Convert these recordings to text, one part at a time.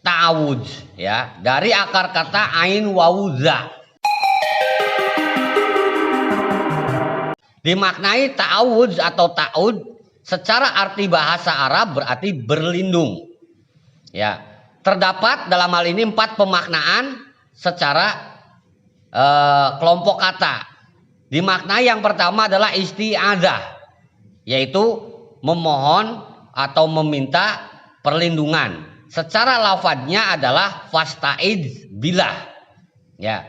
ta'awudz, ya, dari akar kata ain wawuza. Dimaknai ta'awudz atau ta'ud secara arti bahasa Arab berarti berlindung. Ya, terdapat dalam hal ini 4 pemaknaan secara kelompok kata. Dimaknai yang pertama adalah isti'adzah, yaitu memohon atau meminta perlindungan. Secara lafadznya adalah fasta'idz billah. Ya.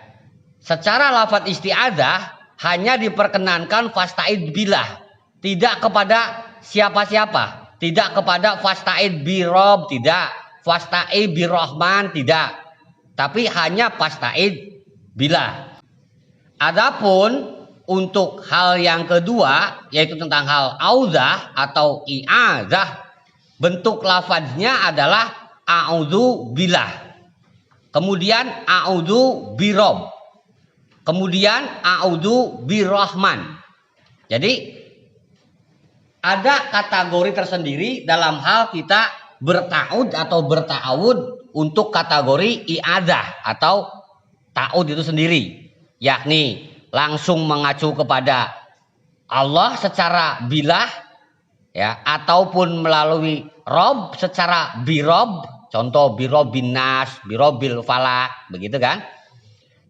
Secara lafadz isti'adzah hanya diperkenankan fasta'idz billah, tidak kepada siapa-siapa, tidak kepada fasta'idz birob, tidak, fasta'idz birrahman, tidak, tapi hanya fasta'idz billah. Adapun untuk hal yang kedua, yaitu tentang hal auzah atau i'adzah, bentuk lafadznya adalah a'udzu billah, kemudian a'udzu birob, kemudian a'udzu birrahman. Jadi ada kategori tersendiri dalam hal kita bertaud atau berta'awud untuk kategori i'adzah atau ta'ud itu sendiri, yakni langsung mengacu kepada Allah secara bilah, ya, ataupun melalui rob secara birob, contoh birob binas, birob bil falak, begitu kan.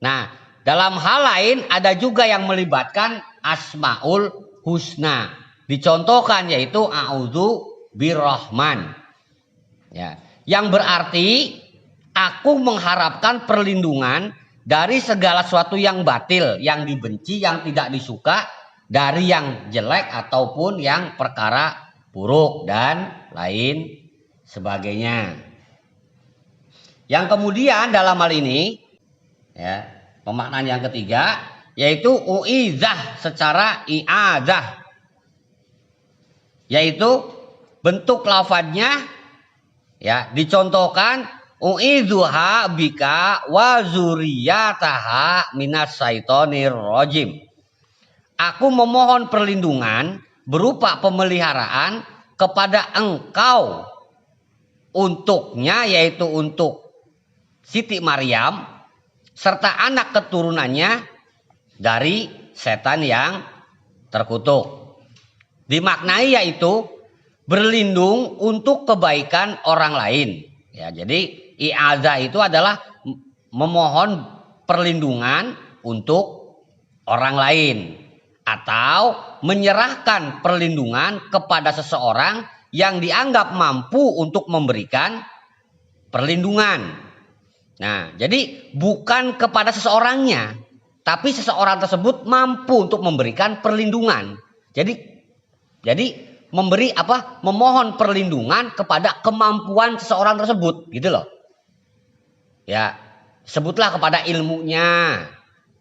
Nah, dalam hal lain ada juga yang melibatkan asmaul husna, dicontohkan yaitu a'udzu birrahman, ya, yang berarti aku mengharapkan perlindungan dari segala sesuatu yang batil, yang dibenci, yang tidak disuka, dari yang jelek ataupun yang perkara buruk dan lain sebagainya. Yang kemudian dalam hal ini, ya, pemaknaan yang ketiga yaitu uizah secara i'adzah, yaitu bentuk lafadznya, ya, dicontohkan u'idzuha bika wa zuriyataha minas syaitonir rajim. Aku memohon perlindungan berupa pemeliharaan kepada engkau untuknya, yaitu untuk Siti Maryam serta anak keturunannya dari setan yang terkutuk. Dimaknai yaitu berlindung untuk kebaikan orang lain. Ya, jadi i'adzah itu adalah memohon perlindungan untuk orang lain atau menyerahkan perlindungan kepada seseorang yang dianggap mampu untuk memberikan perlindungan. Nah, jadi bukan kepada seseorangnya, tapi seseorang tersebut mampu untuk memberikan perlindungan. Jadi memberi apa? Memohon perlindungan kepada kemampuan seseorang tersebut, gitu loh. Ya, sebutlah kepada ilmunya,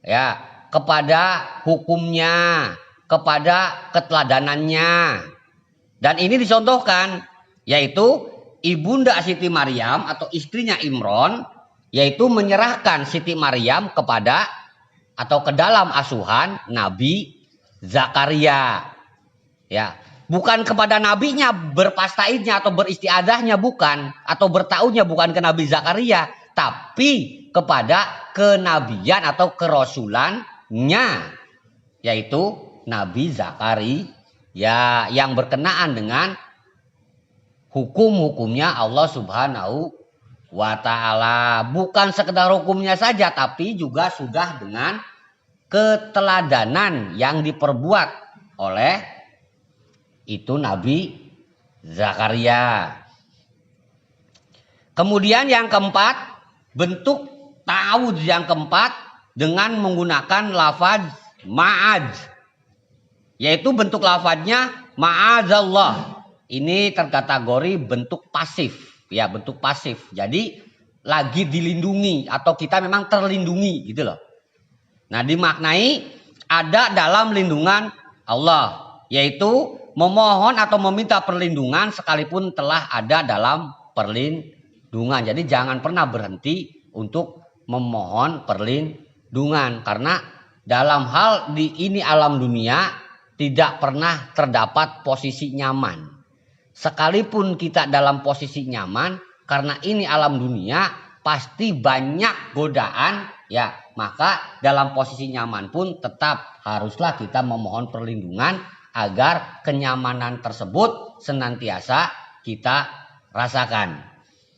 ya, kepada hukumnya, kepada keteladanannya. Dan ini dicontohkan yaitu Ibunda Siti Maryam atau istrinya Imron, yaitu menyerahkan Siti Maryam kepada atau ke dalam asuhan Nabi Zakaria. Ya, bukan kepada nabinya berpastaidnya atau beristiadahnya, bukan, atau bertaudnya bukan ke Nabi Zakaria, tapi kepada kenabian atau kerasulannya, yaitu Nabi Zakaria, ya, yang berkenaan dengan hukum-hukumnya Allah Subhanahu wa ta'ala. Bukan sekedar hukumnya saja, tapi juga sudah dengan keteladanan yang diperbuat oleh itu Nabi Zakaria. Kemudian yang keempat, bentuk ta'awudz yang keempat dengan menggunakan lafaz ma'adz, yaitu bentuk lafadznya ma'adzallah. Ini terkategori bentuk pasif, ya, bentuk pasif. Jadi lagi dilindungi atau kita memang terlindungi, gitu loh. Nah, dimaknai ada dalam lindungan Allah, yaitu memohon atau meminta perlindungan sekalipun telah ada dalam perlindungan. Jadi jangan pernah berhenti untuk memohon perlindungan, karena dalam hal di ini alam dunia tidak pernah terdapat posisi nyaman. Sekalipun kita dalam posisi nyaman, karena ini alam dunia pasti banyak godaan ya, maka dalam posisi nyaman pun tetap haruslah kita memohon perlindungan agar kenyamanan tersebut senantiasa kita rasakan.